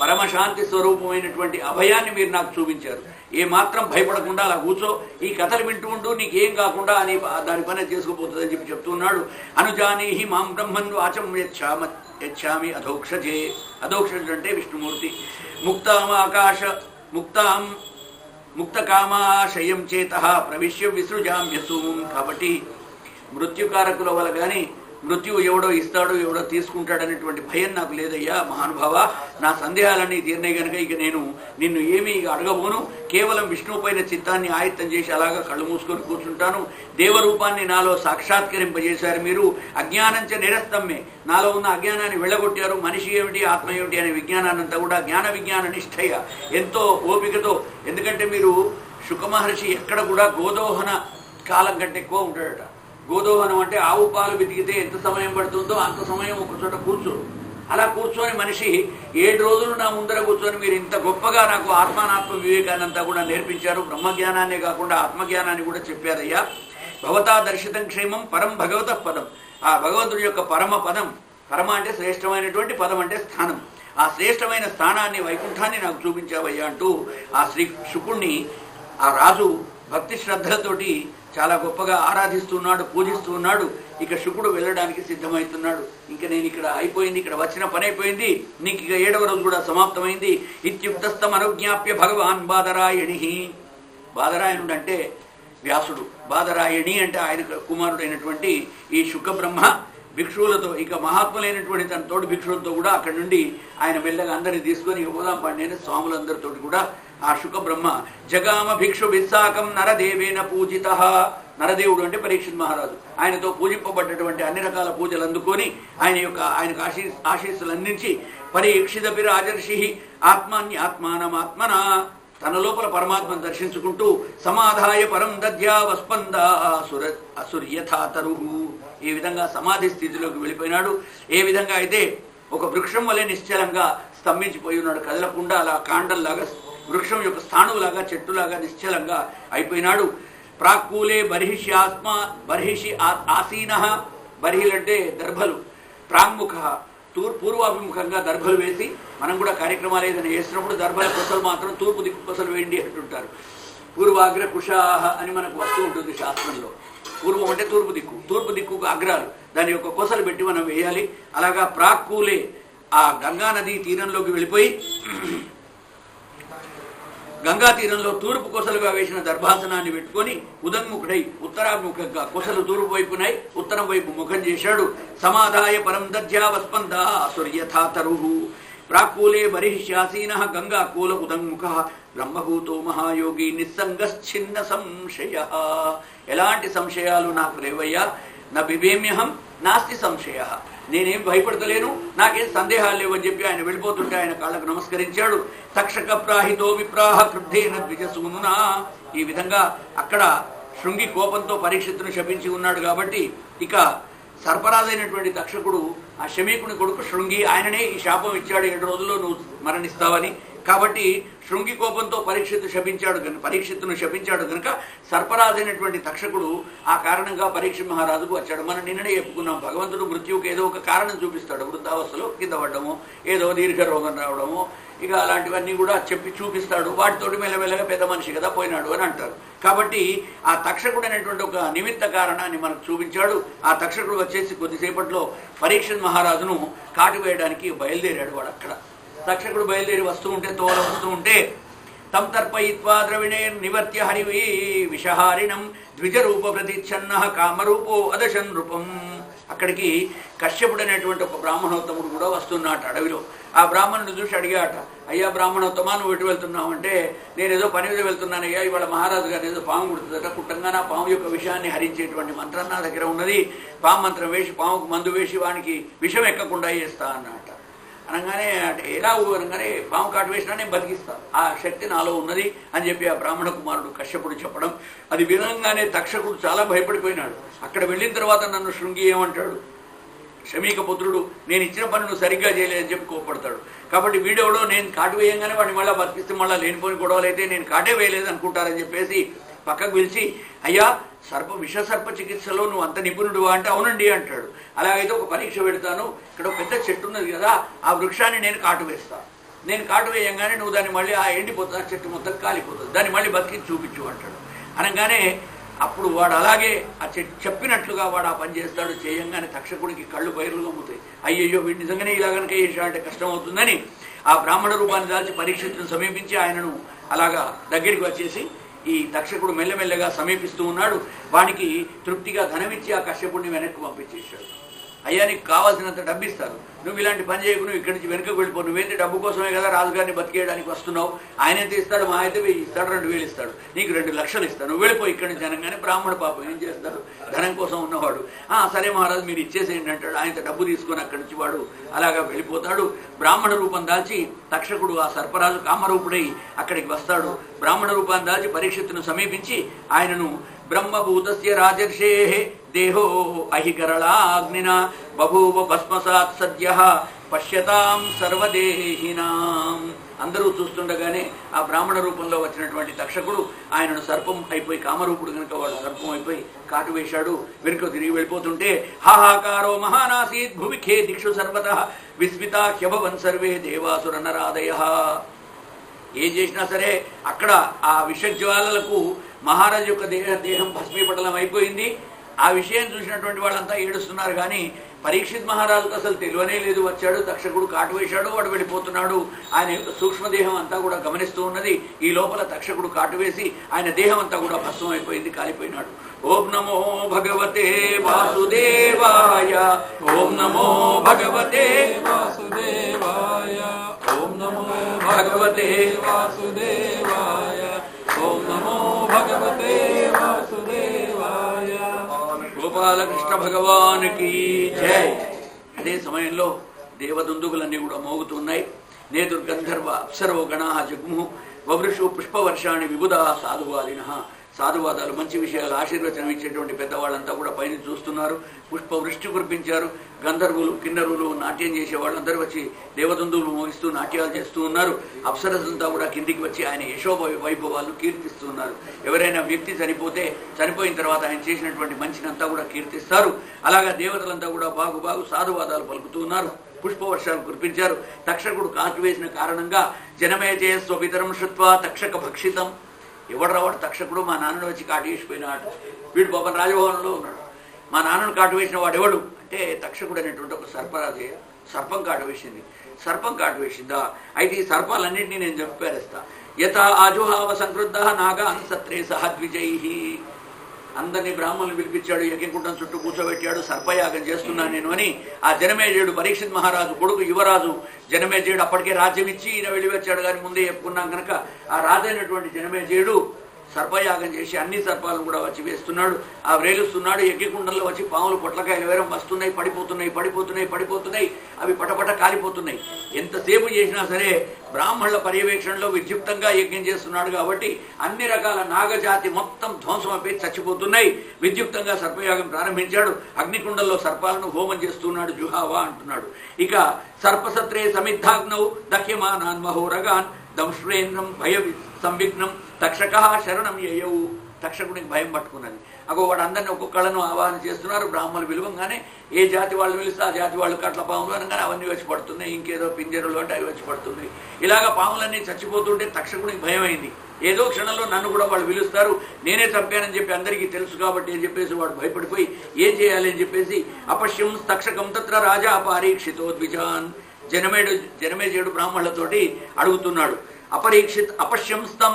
S1: పరమశాంతి స్వరూపమైనటువంటి అభయాన్ని మీరు నాకు చూపించారు. ఏ మాత్రం భయపడకుండా అలా కూర్చో, ఈ కథలు వింటూ ఉంటూ నీకేం కాకుండా అని దాని పని చేసుకుపోతుందని చెప్తున్నాడు. అనుజానీహి మాం బ్రహ్మన్ వాచం యచ్చామి అధోక్షజే. అధోక్షజుడు అంటే విష్ణుమూర్తి. ముక్తకామాశయం చేత ప్రవిశ్య విసృజామ్యసూం. కాబట్టి మృత్యుకారకుల వల్ల కానీ మృత్యువు ఎవడో ఇస్తాడో ఎవడో తీసుకుంటాడనేటువంటి భయం నాకు లేదయ్యా మహానుభావ. నా సందేహాలన్నీ తీరినాయి కనుక ఇక నేను నిన్ను ఏమీ అడగబోను. కేవలం విష్ణువు పైన చిత్తాన్ని ఆయత్తం చేసి అలాగా కళ్ళు మూసుకొని కూర్చుంటాను. దేవరూపాన్ని నాలో సాక్షాత్కరింపజేశారు మీరు. అజ్ఞానంచ నిరస్తమ్మే. నాలో ఉన్న అజ్ఞానాన్ని వెళ్ళగొట్టారు. మనిషి ఏమిటి, ఆత్మ ఏమిటి అనే విజ్ఞానాన్నంతా కూడా జ్ఞాన విజ్ఞాన నిష్ఠయ ఎంతో ఓపికతో. ఎందుకంటే మీరు శుకమహర్షి ఎక్కడ కూడా గోదోహన కాలం కంటే ఎక్కువ ఉంటాడట. గోదోహనం అంటే ఆవు పాలు వెతికితే ఎంత సమయం పడుతుందో అంత సమయం ఒక చోట కూర్చోడు. అలా కూర్చొని మనిషి 7 రోజులు నా ముందర కూర్చొని మీరు ఇంత గొప్పగా నాకు ఆత్మానాత్మ వివేకాన్ని అంతా కూడా నేర్పించారు. బ్రహ్మజ్ఞానాన్నే కాకుండా ఆత్మజ్ఞానాన్ని కూడా చెప్పారయ్యా. భవతా దర్శితం క్షేమం పరం భగవత పదం. ఆ భగవంతుడి యొక్క పరమ పదం. పరమ అంటే శ్రేష్టమైనటువంటి, పదం అంటే స్థానం. ఆ శ్రేష్టమైన స్థానాన్ని, వైకుంఠాన్ని నాకు చూపించావయ్యా అంటూ ఆ శుకుణ్ణి ఆ రాజు భక్తి శ్రద్ధలతోటి చాలా గొప్పగా ఆరాధిస్తున్నాడు, పూజిస్తూ ఉన్నాడు. ఇక శుకుడు వెళ్ళడానికి సిద్ధమవుతున్నాడు. ఇంకా నేను ఇక్కడ అయిపోయింది, ఇక్కడ వచ్చిన పని అయిపోయింది, నీకు ఇక 7వ రోజు కూడా సమాప్తమైంది. ఇత్యుక్తస్థం అనుజ్ఞాప్య భగవాన్ బాదరాయణి. బాదరాయణుడు అంటే వ్యాసుడు, బాదరాయణి అంటే ఆయన కుమారుడైనటువంటి ఈ శుకబ్రహ్మ భిక్షువులతో, ఇక మహాత్ములైనటువంటి తన తోటి భిక్షువులతో కూడా అక్కడి నుండి ఆయన మెల్లగా అందరినీ తీసుకొని పోదాం పండి స్వాములందరితో కూడా ఆ శుకబ్రహ్మ జగామ భిక్షు విశాఖం నరదేవేన పూజిత. నరదేవుడు అంటే పరీక్షిత్ మహారాజు. ఆయనతో పూజింపబడ్డటువంటి అన్ని రకాల పూజలు అందుకొని ఆయనకు ఆశీస్సులు అందించి పరీక్షితపి రాజర్షి ఆత్మానం తన లోపల పరమాత్మను దర్శించుకుంటూ సమాధాయ పరం దద్యా వస్పంద అసుర్యథాతరుహు. ఏ విధంగా సమాధి స్థితిలోకి వెళ్ళిపోయినాడు. ఏ విధంగా అయితే ఒక వృక్షం వలె నిశ్చలంగా స్తంభించిపోయి ఉన్నాడు, కదలకుండా అలా కాండంలాగా వృక్షం యొక్క స్థాణువులాగా చెట్టులాగా నిశ్చలంగా అయిపోయినాడు. ప్రాక్కూలే బర్హిషి ఆసీన బర్హిలు అంటే దర్భలు, ప్రాంగుఖ పూర్వాభిముఖంగా దర్భలు వేసి, మనం కూడా కార్యక్రమాలు ఏదైనా చేసినప్పుడు దర్భల కొసలు మాత్రం తూర్పు దిక్కు కొసలు వేయండి అంటుంటారు. పూర్వాగ్ర కుషాహ అని మనకు వస్తూ ఉంటుంది శాస్త్రంలో. పూర్వం అంటే తూర్పు దిక్కు, తూర్పు దిక్కుకు అగ్రాలు, దాని యొక్క కొసలు పెట్టి మనం వేయాలి. అలాగా ప్రాక్కూలే ఆ గంగా నదీ తీరంలోకి వెళ్ళిపోయి గంగా తీరంలో తూర్పు కొసలుగా వేసిన దర్భాసనాన్ని పెట్టుకొని ఉదన్ముఖుడై ఉత్తరాభిముఖంగా కొసలు తూర్పు వైపునై ఉత్తరం వైపు ముఖం చేశాడు. సమాధాయ పరం దధ్యావస్పందా సూర్యథాతరుహు ప్రాక్కూలే బరిశ్యాసీన గంగాకూల ఉదంముఖ బ్రహ్మభూతో మహాయోగి నిస్సంగశ్చిన్న సంశయ. ఎలాంటి సంశయాలు నాకు లేవయ్యా, నా బిభేమ్యహం నాస్తి సంశయ, నేనేం భయపడతలేను, నాకేం సందేహాలు లేవని చెప్పి ఆయన వెళ్ళిపోతుంటే ఆయన కాళ్ళకు నమస్కరించాడు. తక్షక ప్రాహితో విప్రాహ క్రుద్ధేన ద్విజసూనునా. ఈ విధంగా అక్కడ శృంగి కోపంతో పరీక్షిత్తును శపించి ఉన్నాడు కాబట్టి ఇక సర్పరాజైనటువంటి తక్షకుడు ఆ శమీకుని కొడుకు శృంగి, ఆయననే ఈ శాపం ఇచ్చాడు, 7 రోజుల్లో నువ్వు మరణిస్తావని. కాబట్టి శృంగి కోపంతో పరీక్షిత్తును శపించాడు కనుక సర్పరాజైనటువంటి తక్షకుడు ఆ కారణంగా పరీక్ష మహారాజుకు వచ్చాడు. మనం నిన్ననే చెప్పుకున్నాం, భగవంతుడు మృత్యువుకి ఏదో ఒక కారణం చూపిస్తాడు. వృద్ధావస్థలో కింద పడ్డము, ఏదో దీర్ఘ రోగం రావడము, ఇక అలాంటివన్నీ కూడా చూపిస్తాడు. వాటితోటి మెల్లమెల్లగా పెద్ద మనిషి కదా పోయినాడు అని అంటారు. కాబట్టి ఆ తక్షకుడు అనేటువంటి ఒక నిమిత్త కారణాన్ని మనకు చూపించాడు. ఆ తక్షకుడు వచ్చేసి కొద్దిసేపట్లో పరీక్షిత్ మహారాజును కాటు వేయడానికి బయలుదేరాడు. వాడు అక్కడ తక్షకుడు బయలుదేరి వస్తూ ఉంటే తం తర్పయిత్వా ద్రవిణే నివర్త్య హరివి విషహారిణం ద్విజరూప ప్రతిచ్ఛన్న కామరూపో అదశన్ రూపం. అక్కడికి కశ్యపుడు అనేటువంటి ఒక బ్రాహ్మణోత్తముడు కూడా వస్తున్నాడు అడవిలో. ఆ బ్రాహ్మణుడు చూసి అడిగాట, అయ్యా బ్రాహ్మణోత్తమా నువ్వు ఎటు వెళ్తున్నావు అంటే, నేనేదో పని మీద వెళ్తున్నానయ్యా, ఇవాళ మహారాజు గారు ఏదో పాము కుడుతుందట, కుట్టంగా నా పాము యొక్క విషయాన్ని హరించేటువంటి మంత్రం నా దగ్గర ఉన్నది, పాము మంత్రం వేసి పాముకు మందు వేసి వానికి విషం ఎక్కకుండా చేస్తా అన్నట. అనగానే ఎలా అనగానే పాము కాటు వేసినా నేను బతికిస్తాను, ఆ శక్తి నాలో ఉన్నది అని చెప్పి ఆ బ్రాహ్మణ కుమారుడు కశ్యపుడు చెప్పడం, అది వినంగానే తక్షకుడు చాలా భయపడిపోయినాడు. అక్కడ వెళ్ళిన తర్వాత నన్ను శృంగి ఏమంటాడు, శమీక పుత్రుడు నేను ఇచ్చిన పని నువ్వు సరిగ్గా చేయలేదని చెప్పి కోపడతాడు. కాబట్టి వీడెవడో నేను కాటు వేయంగానే వాడిని మళ్ళీ బతికిస్తే మళ్ళీ లేనిపోని గొడవలు అయితే నేను కాటే వేయలేదు అనుకుంటారని చెప్పేసి పక్కకు పిలిచి, అయ్యా విషసర్ప చికిత్సలో నువ్వు అంత నిపుణుడు అంటే అవునండి అంటాడు. అలాగైతే ఒక పరీక్ష పెడతాను, ఇక్కడ ఒక పెద్ద చెట్టు ఉన్నది కదా, ఆ వృక్షాన్ని నేను కాటు వేస్తాను, నేను కాటు వేయంగానే నువ్వు దాన్ని మళ్ళీ ఆ ఎండిపోతుంది, ఆ చెట్టు మొత్తం కాలిపోతుంది, దాన్ని మళ్ళీ బతికి చూపించు అంటాడు. అనగానే అప్పుడు వాడు అలాగే ఆ చెప్పినట్లుగా వాడు ఆ పని చేస్తాడు. చేయంగానే తక్షకుడికి కళ్ళు బయలు గమ్ముతాయి. అయ్యయ్యో వీడు నిజంగానే ఇలా కనుక చేసా అంటే కష్టం అవుతుందని ఆ బ్రాహ్మణ రూపాన్ని దాల్చి పరీక్షితులను సమీపించి ఆయనను అలాగా దగ్గరికి వచ్చేసి ఈ తక్షకుడు మెల్లమెల్లగా సమీపిస్తూ ఉన్నాడు. వానికి తృప్తిగా ధనమిచ్చి ఆ కశ్యపుడిని వెనక్కి పంపించేశాడు. అయ్యా నీకు కావాల్సినంత డబ్బు ఇస్తారు, నువ్వు ఇలాంటి పని చేయకు, నువ్వు ఇక్కడి నుంచి వెనుకకు వెళ్ళిపో, నువ్వేంటి డబ్బు కోసమే కదా రాజుగారిని బతికేయడానికి వస్తున్నావు, ఆయన ఎంత ఇస్తాడు, మా అయితే 1000 ఇస్తాడు, 2000 ఇస్తాడు, నీకు 2 లక్షలు ఇస్తాడు, నువ్వు వెళ్ళిపో ఇక్కడి నుంచి అనగానే బ్రాహ్మణ పాపం ఏం చేస్తాడు, ధనం కోసం ఉన్నవాడు సరే మహారాజు మీరు ఇచ్చేసేయండి అంటాడు. ఆయన డబ్బు తీసుకొని అక్కడి నుంచి వాడు అలాగా వెళ్ళిపోతాడు. బ్రాహ్మణ రూపం దాల్చి తక్షకుడు ఆ సర్పరాజు కామరూపుడై అక్కడికి వస్తాడు. బ్రాహ్మణ రూపాన్ని దాల్చి పరీక్షిత్తును సమీపించి ఆయనను బ్రహ్మభూతస్య రాజర్షే దేహో అహికరళాగ్నినా బభూవ భస్మసాత్ సద్యః పశ్యతాం సర్వదేహినాం. అందరూ చూస్తుండగానే ఆ బ్రాహ్మణ రూపంలో వచ్చినటువంటి తక్షకుడు ఆయనను సర్పం అయిపోయి, కామరూపుడు కనుక వాడు సర్పం అయిపోయి కాటు వేశాడు. వెనుక తిరిగి వెళ్ళిపోతుంటే హాహాకారో మహానాసీత్ భువిఖే దిక్షు సర్వతః విస్మితా హ్యభవన్ సర్వే దేవాసుర నరాదయః. ఏం చేసినా సరే అక్కడ ఆ విషజ్వాలలకు మహారాజు యొక్క దేహం భస్మీపటలం అయిపోయింది. ఆ విషయం చూసినటువంటి వాళ్ళంతా ఏడుస్తున్నారు. కానీ పరీక్షిత్ మహారాజుకు అసలు తెలియనే లేదు. వచ్చాడు, తక్షకుడు కాటు వేశాడు, వాడు వెళ్ళిపోతున్నాడు. ఆయన యొక్క సూక్ష్మదేహం అంతా కూడా గమనిస్తూ ఉన్నది. ఈ లోపల తక్షకుడు కాటు వేసి ఆయన దేహం అంతా కూడా భస్మం అయిపోయింది, కాలిపోయినాడు. ఓం నమో భగవతే వాసుదేవాయ, ఓం నమో భగవతే వాసుదేవాయ, ఓం నమో భగవతే వాసుదేవాయ, ఓం నమో భగవతే వాసుదేవాయ. గోపాలకృష్ణ భగవానికి జై. అదే సమయంలో దేవదుందుగులన్నీ కూడా మోగుతున్నాయి. నేదుర్గంధర్వ అప్సరో గణా జగ్ము వవృషు పుష్పవర్షాన్ని విబుధా సాధువాదిన. సాధువాదాలు, మంచి విషయాలు ఆశీర్వచనం ఇచ్చేటువంటి పెద్దవాళ్ళంతా కూడా పైన చూస్తున్నారు. పుష్పవృష్టి కురిపించారు. గంధర్వులు, కిన్నరులు, నాట్యం చేసే వాళ్ళందరూ వచ్చి దేవదందువులు మోగిస్తూ నాట్యాలు చేస్తూ ఉన్నారు. అప్సరసంతా కూడా కిందికి వచ్చి ఆయన యశోభ వైభవాలు కీర్తిస్తున్నారు. ఎవరైనా వ్యక్తి చనిపోయిన తర్వాత ఆయన చేసినటువంటి మంచినంతా కూడా కీర్తిస్తారు. అలాగా దేవతలంతా కూడా బాగు సాధువాదాలు పలుకుతూ ఉన్నారు. పుష్పవర్షాలు కురిపించారు. తక్షకుడు కాటు వేసిన కారణంగా జనమేజయ స్వపితరం శృత్వా తక్షక భక్షితం. ఎవడరావాడు తక్షకుడు? మా నాన్నను వచ్చి కాటు వేసిపోయినాడు. వీడు పాపం రాజభవనంలో ఉన్నాడు. మా నాన్నను కాటు వేసిన వాడు ఎవడు అంటే తక్షకుడు అనేటువంటి ఒక సర్పరాజే. సర్పం కాటు వేసింది. సర్పం కాటు వేసిందా? అయితే ఈ సర్పాలన్నింటినీ నేను చెప్పేస్తా. యత ఆజుహావ సంక్రుద్ధ నాగాన్ సత్రే సహద్విజై. అందరినీ బ్రాహ్మణులు పిలిపించాడు. యజ్ఞకుండం చుట్టూ కూర్చోబెట్టాడు. సర్పయాగం చేస్తున్నాను నేను అని ఆ జనమేజయుడు, పరీక్షిత్ మహారాజు కొడుకు యువరాజు జనమేజయుడు అప్పటికే రాజ్యం ఇచ్చి ఈయన వెళ్ళి వచ్చాడు. కానీ ముందే చెప్పుకున్నాం కనుక ఆ రాజైనటువంటి జనమేజయుడు సర్పయాగం చేసి అన్ని సర్పాలను కూడా వచ్చి వేస్తున్నాడు. ఆ వ్రేలుస్తున్నాడు. యజ్ఞకుండంలో వచ్చి పాములు పొట్లకాయలు వేరం వస్తున్నాయి, పడిపోతున్నాయి. అవి పటపట కాలిపోతున్నాయి. ఎంతసేపు చేసినా సరే బ్రాహ్మణుల పర్యవేక్షణలో విద్యుక్తంగా యజ్ఞం చేస్తున్నాడు కాబట్టి అన్ని రకాల నాగజాతి మొత్తం ధ్వంసం అయిపోయి చచ్చిపోతున్నాయి. విద్యుక్తంగా సర్పయాగం ప్రారంభించాడు. అగ్నికుండంలో సర్పాలను హోమం చేస్తున్నాడు. జుహావా అంటున్నాడు. ఇక సర్పసత్రే సమిద్ధాగ్నౌ దహ్యమానాన్ మహోరగాన్ దంశ్రేంద్రం భయ సంవిఘ్నం తక్షక శరణం యయౌ. తక్షకుడికి భయం పట్టుకున్నది. వాడు అందరినీ ఒక్కొక్కళ్ళను ఆవాహన చేస్తున్నారు. బ్రాహ్మణులు పిలవంగానే ఏ జాతి వాళ్ళు పిలిస్తే ఆ జాతి వాళ్ళు కట్ల పాములు అనగానే అవన్నీ వచ్చి పడుతున్నాయి. ఇంకేదో పింజరులు అంటే అవి వచ్చి పడుతున్నాయి. ఇలాగ పాములన్నీ చచ్చిపోతుంటే తక్షకుడికి భయం అయింది. ఏదో క్షణంలో నన్ను కూడా వాళ్ళు పిలుస్తారు, నేనే చంపానని చెప్పి అందరికీ తెలుసు కాబట్టి అని చెప్పేసి వాడు భయపడిపోయి ఏం చేయాలి అని చెప్పేసి అపశ్యం తక్షకం తత్ర రాజా పరీక్షితో ద్విజాన్. జనమేజయుడు బ్రాహ్మణులతోటి అడుగుతున్నాడు. అపశ్యంస్తం,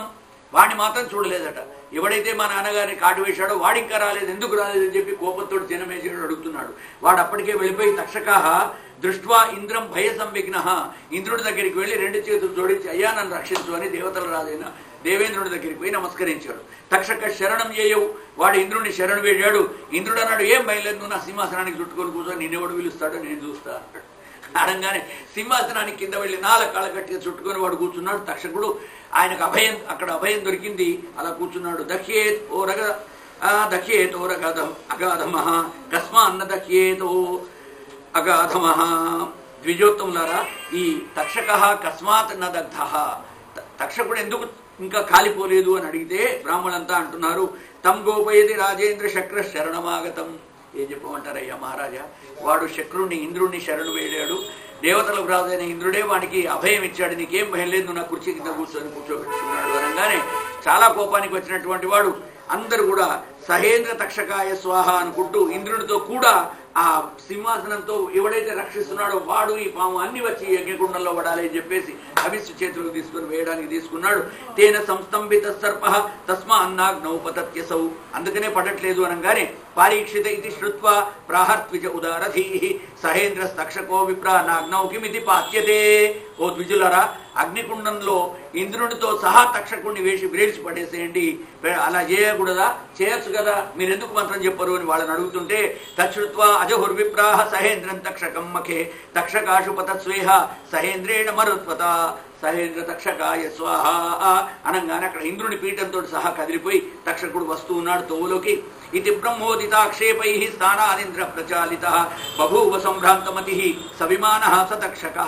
S1: వాడిని మాత్రం చూడలేదట. ఎవడైతే మా నాన్నగారిని కాటు వేశాడో వాడు ఇంకా రాలేదు, ఎందుకు రాలేదని చెప్పి కోపంతో జనమేజయుడు అడుగుతున్నాడు. వాడు అప్పటికే వెళ్ళిపోయి తక్షకాహ దృష్ట్వా ఇంద్రం భయ సంవిఘ్న. ఇంద్రుడి దగ్గరికి వెళ్ళి రెండు చేతులు జోడించి అయ్యా నన్ను రక్షించు అని దేవతల రాజైన దేవేంద్రుడి దగ్గరికి పోయి నమస్కరించాడు. తక్షక శరణం చేయవు. వాడు ఇంద్రుడిని శరణు వేడాడు. ఇంద్రుడు అన్నాడు, ఏం భయలేదు, నువ్వు నా సింహాసనానికి చుట్టుకొని కూర్చొని నిన్నెవడు పిలుస్తాడో నేను చూస్తా అన్నాడు. అనగానే సింహాసనానికి కింద వెళ్ళి 4 కాళ్ళ గట్టిగా చుట్టుకొని వాడు కూర్చున్నాడు. తక్షకుడు ఆయనకు అక్కడ అభయం దొరికింది. అలా కూర్చున్నాడు. దఖ్యేతో అగాధమః కస్మాన్న దఖ్యేతో అగాధమః. ద్విజోత్తములారా, ఈ తక్షక కస్మాత్ న దగ్ధ, తక్షకుడు ఎందుకు ఇంకా కాలిపోలేదు అని అడిగితే బ్రాహ్మణులంతా అంటున్నారు, తం గోపయతి రాజేంద్ర శక్ర శరణమాగతం. ఏం చెప్పమంటారయ్యా మహారాజా, వాడు శక్రుణ్ణి ఇంద్రుణ్ణి శరణు వేడాడు. దేవతలకు రాజైన ఇంద్రుడే వాడికి అభయం ఇచ్చాడు. నీకేం భయం లేదు, నువ్వు నా కుర్చీ కింద కూర్చోబెట్టుకున్నాడు అనగానే చాలా కోపానికి వచ్చినటువంటి వాడు అందరూ కూడా సహేంద్ర తక్షకాయ స్వాహ అనుకుంటూ ఇంద్రుడితో కూడా ఆ సింహాసనంతో ఎవడైతే రక్షిస్తున్నాడో వాడు ఈ పాము అన్ని వచ్చి యజ్ఞకుండంలో పడాలి అని చెప్పేసి అవిస్సు చేతులకు తీసుకుని వేయడానికి తీసుకున్నాడు. తేన సంస్తంభిత సర్ప తస్మా అన్నాగ్నౌ పతత్యసౌ. అందుకనే పడట్లేదు అనగానే పారీక్షిత ఇది శ్రుత్వా ప్రాహర్త్విజ ఉదారధీ సహేంద్ర తక్షకో విప్రా నాగ్నౌ కిమిది పాత్యతే. ఓ ద్విజులరా, అగ్నికుండంలో ఇంద్రునితో సహా తక్షకుడిని వేసి పడేసేయండి. అలా చేయకూడదా? చేయొచ్చు కదా, మీరెందుకు మంత్రం చెప్పరు అని వాళ్ళని అడుగుతుంటే తచ్చుత్వా అజహుర్విప్రాహ సహేంద్రం తక్షకం మఖే తక్షకాశు పతత్స్వేహ సహేంద్రేణ మరుత్వత సహేంద్ర తక్షకాయ స్వాహ అనగానే అక్కడ ఇంద్రుని పీఠంతో సహా కదిలిపోయి తక్షకుడు వస్తూ ఉన్నాడు తోవులోకి. ఇది బ్రహ్మోదితాక్షేపై స్థానాదింద్ర ప్రచాలిత బభూవ సంభ్రాంతమతి సవిమాన సతక్షక.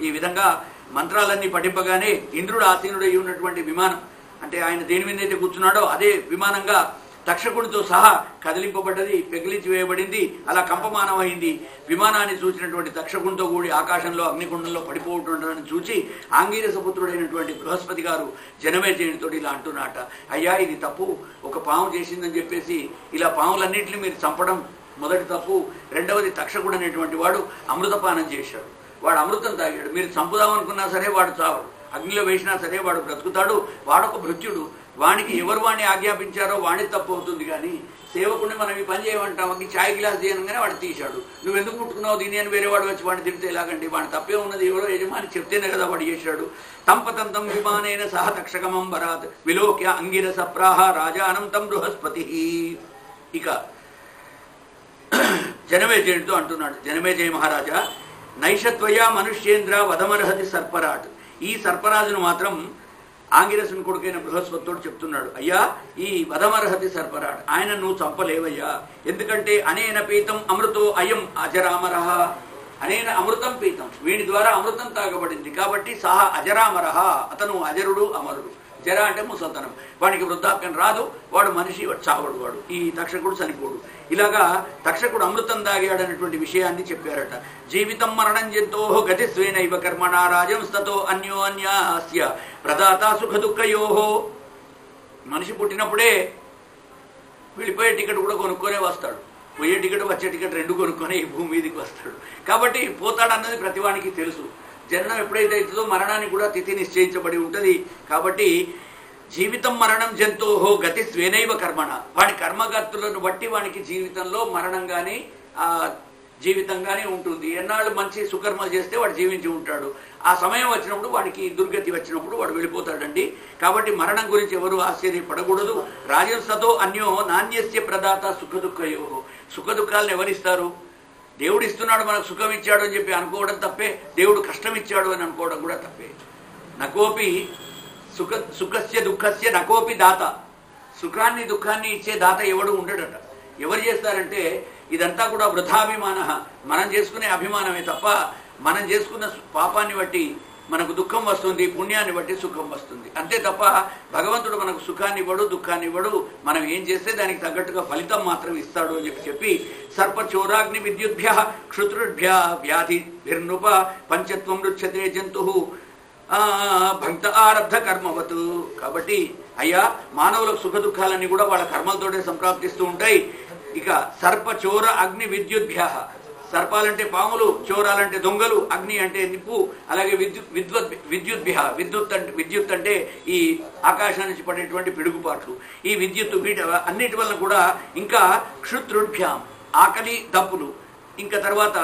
S1: ఈ విధంగా మంత్రాలన్నీ పఠింపగానే ఇంద్రుడు ఆసీనుడై ఉన్నటువంటి విమానం, అంటే ఆయన దేని మీద అయితే కూర్చున్నాడో అదే విమానంగా తక్షకుడితో సహా కదిలింపబడ్డది, పెగిలించి వేయబడింది. అలా కంపమానమైంది. విమానాన్ని చూసినటువంటి తక్షకుడితో కూడి ఆకాశంలో అగ్నికుండంలో పడిపోతుండని చూచి ఆంగీరసపుత్రుడైనటువంటి బృహస్పతి గారు జనమేజయునితో ఇలా అంటున్నట, అయ్యా ఇది తప్పు, ఒక పాము చేసిందని చెప్పేసి ఇలా పాములన్నింటినీ మీరు చంపడం మొదటి తప్పు. రెండవది తక్షకుడు అనేటువంటి వాడు అమృతపానం చేశాడు, వాడు అమృతం తాగాడు. మీరు చంపుదామనుకున్నా సరే వాడు చావడు, అగ్నిలో వేసినా సరే వాడు బ్రతుకుతాడు. వాడొక భృత్యుడు, వానికి ఎవరు వాడిని ఆజ్ఞాపించారో వాడి తప్పు అవుతుంది. కానీ సేవకుడిని మనం ఈ పని చేయమంటాం, వాడికి ఛాయ్ గ్లాస్ చేయనగానే వాడు తీశాడు. నువ్వు ఎందుకు ముట్టుకున్నావు దీని అని వేరే వాడు వచ్చి వాడిని తిడితే ఎలాగండి? వాడి తప్పే ఉన్నది, ఎవరో యజమాని చెప్తేనే కదా వాడు చేశాడు. తంపతంతం విమానైన సహ తక్షకమంబరాత్ విలోక్య అంగిరస ప్రాహ రాజానం తం బృహస్పతి. ఇక జనమేజయుడితో అంటున్నాడు, జనమేజయ మహారాజా, నైషత్వయ మనుష్యేంద్ర వధమర్హతి సర్పరాట్. ఈ సర్పరాజును మాత్రం ఆంగిరసుని కొడుకైన బృహస్పతితోడు చెప్తున్నాడు, అయ్యా ఈ వదమర్హతి సర్పరాట్, ఆయన నువ్వు చంపలేవయ్యా, ఎందుకంటే అనేన పీతం అమృతో అయం అజరామరహ, అనేన అమృతం పీతం, వీడి ద్వారా అమృతం తాగబడింది కాబట్టి సహా అజరామరహ, అతను అజరుడు అమరుడు. జర అంటే ముసల్తనం, వాడికి వృద్ధాప్యం రాదు, వాడు మనిషి, వాడు చావడు, వాడు ఈ తక్షకుడు చనిపోడు. ఇలాగా తక్షకుడు అమృతం తాగాడు అనేటువంటి విషయాన్ని చెప్పారట. జీవితం మరణం జంతో గతిస్వేనైవ కర్మణ రాజంస్తతో అన్యోన్యాస్య ప్రదాత సుఖ దుఃఖయోహో. మనిషి పుట్టినప్పుడే వెళ్ళిపోయే టికెట్ కూడా కొనుక్కొనే వస్తాడు, పోయే టికెట్ వచ్చే టికెట్ రెండు కొనుక్కొని ఈ భూమి మీదకి వస్తాడు. కాబట్టి పోతాడన్నది ప్రతివానికి తెలుసు. జననం ఎప్పుడైతే అవుతుందో మరణానికి కూడా తిథి నిశ్చయించబడి ఉంటుంది. కాబట్టి జీవితం మరణం జంతోహో గతి స్వేనైవ కర్మణ, వాడి కర్మగతులను బట్టి వానికి జీవితంలో మరణం కానీ జీవితం కానీ ఉంటుంది. ఎన్నాళ్ళు మంచి సుకర్మలు చేస్తే వాడు జీవించి ఉంటాడు. ఆ సమయం వచ్చినప్పుడు వాడికి దుర్గతి వచ్చినప్పుడు వాడు వెళ్ళిపోతాడండి. కాబట్టి మరణం గురించి ఎవరు ఆశ్చర్యపడకూడదు. రాజంసతో అన్యో నాణ్యస్య ప్రదాత సుఖ దుఃఖయో, సుఖ దుఃఖాలను ఎవరిస్తారు? దేవుడు ఇస్తున్నాడు, మనకు సుఖం ఇచ్చాడు అని చెప్పి అనుకోవడం తప్పే, దేవుడు కష్టం ఇచ్చాడు అని అనుకోవడం కూడా తప్పే. నకోపి సుఖస్య దుఃఖస్య నకోపి దాత, సుఖాన్ని దుఃఖాన్ని ఇచ్చే దాత ఎవడు ఉండడట. ఎవరు చేస్తారంటే ఇదంతా కూడా వృథాభిమాన, మనం చేసుకునే అభిమానమే తప్ప మనం చేసుకున్న పాపాన్ని బట్టి మనకు దుఃఖం వస్తుంది, పుణ్యాన్ని బట్టి సుఖం వస్తుంది, అంతే తప్ప భగవంతుడు మనకు సుఖాన్ని ఇవ్వడు, దుఃఖాన్ని ఇవ్వడు. మనం ఏం చేస్తే దానికి తగ్గట్టుగా ఫలితం మాత్రం ఇస్తాడు అని చెప్పి సర్పచోరాగ్ని విద్యుద్భ్య క్షుత్రుభ్య వ్యాధి భిర్నృప పంచత్వం రుచ్యతే జంతు భక్త ఆరబ్ధ కర్మవతు. కాబట్టి అయ్యా మానవులకు సుఖ దుఃఖాలన్నీ కూడా వాళ్ళ కర్మలతోటే సంప్రాప్తిస్తూ ఉంటాయి. ఇక సర్ప చోర అగ్ని విద్యుద్భ్య, సర్పాలంటే పాములు, చోరాలంటే దొంగలు, అగ్ని అంటే నిప్పు, అలాగే విద్యుద్భ్య విద్యుత్ అంటే ఈ ఆకాశం నుంచి పడేటువంటి పిడుగుపాట్లు, ఈ విద్యుత్తు, వీటి అన్నిటి వల్ల కూడా, ఇంకా క్షుత్రుభ్యాం ఆకలి దప్పులు, ఇంకా తర్వాత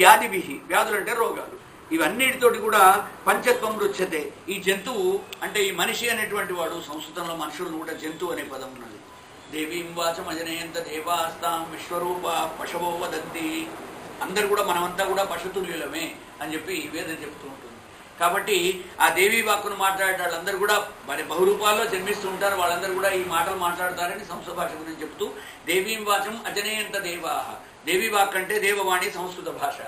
S1: వ్యాధిభి, వ్యాధులు అంటే రోగాలు, ఇవన్నిటితోటి కూడా పంచత్వం రుచ్యతే. ఈ జంతువు అంటే ఈ మనిషి అనేటువంటి వాడు, సంస్కృతంలో మనుషులను కూడా జంతువు అనే పదం ఉన్నది. దేవీం వాచం అజనయంత దేవాస్తాం విశ్వరూప పశవో వదంతి. అందరు కూడా మనమంతా కూడా పశుతుల్యులమే అని చెప్పి వేదం చెప్తూ ఉంటుంది. కాబట్టి ఆ దేవీ వాక్కును మాట్లాడే వాళ్ళందరూ కూడా మరి బహురూపాల్లో జన్మిస్తూ ఉంటారు. వాళ్ళందరూ కూడా ఈ మాటలు మాట్లాడతారని సంస్కృత భాష గురించి చెప్తూ దేవీం వాచం అజనయంత దేవాహ, దేవీ వాక్ అంటే దేవవాణి సంస్కృత భాష.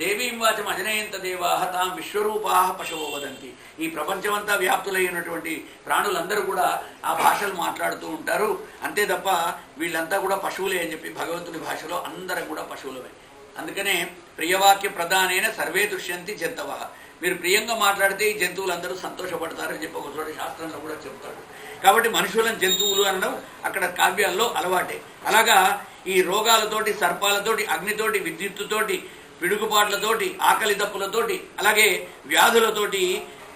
S1: దేవీం వాచం అజనయంత దేవాహ తాం విశ్వరూపాహ పశవో వదంతి. ఈ ప్రపంచమంతా వ్యాప్తులైనటువంటి ప్రాణులందరూ కూడా ఆ భాషలు మాట్లాడుతూ ఉంటారు. అంతే తప్ప వీళ్ళంతా కూడా పశువులే అని చెప్పి భగవంతుని భాషలో అందరం కూడా పశువులమే. అందుకనే ప్రియవాక్య ప్రధానైన సర్వే దుష్యంతి జంతవ. మీరు ప్రియంగా మాట్లాడితే ఈ జంతువులందరూ సంతోషపడతారని చెప్పి ఒక చోట శాస్త్రంలో కూడా చెప్తాడు. కాబట్టి మనుషులను జంతువులు అనడం అక్కడ కావ్యాల్లో అలవాటే. అలాగా ఈ రోగాలతోటి, సర్పాలతోటి, అగ్నితోటి, విద్యుత్తుతోటి, పిడుగుపాట్లతోటి, ఆకలి దప్పులతోటి, అలాగే వ్యాధులతోటి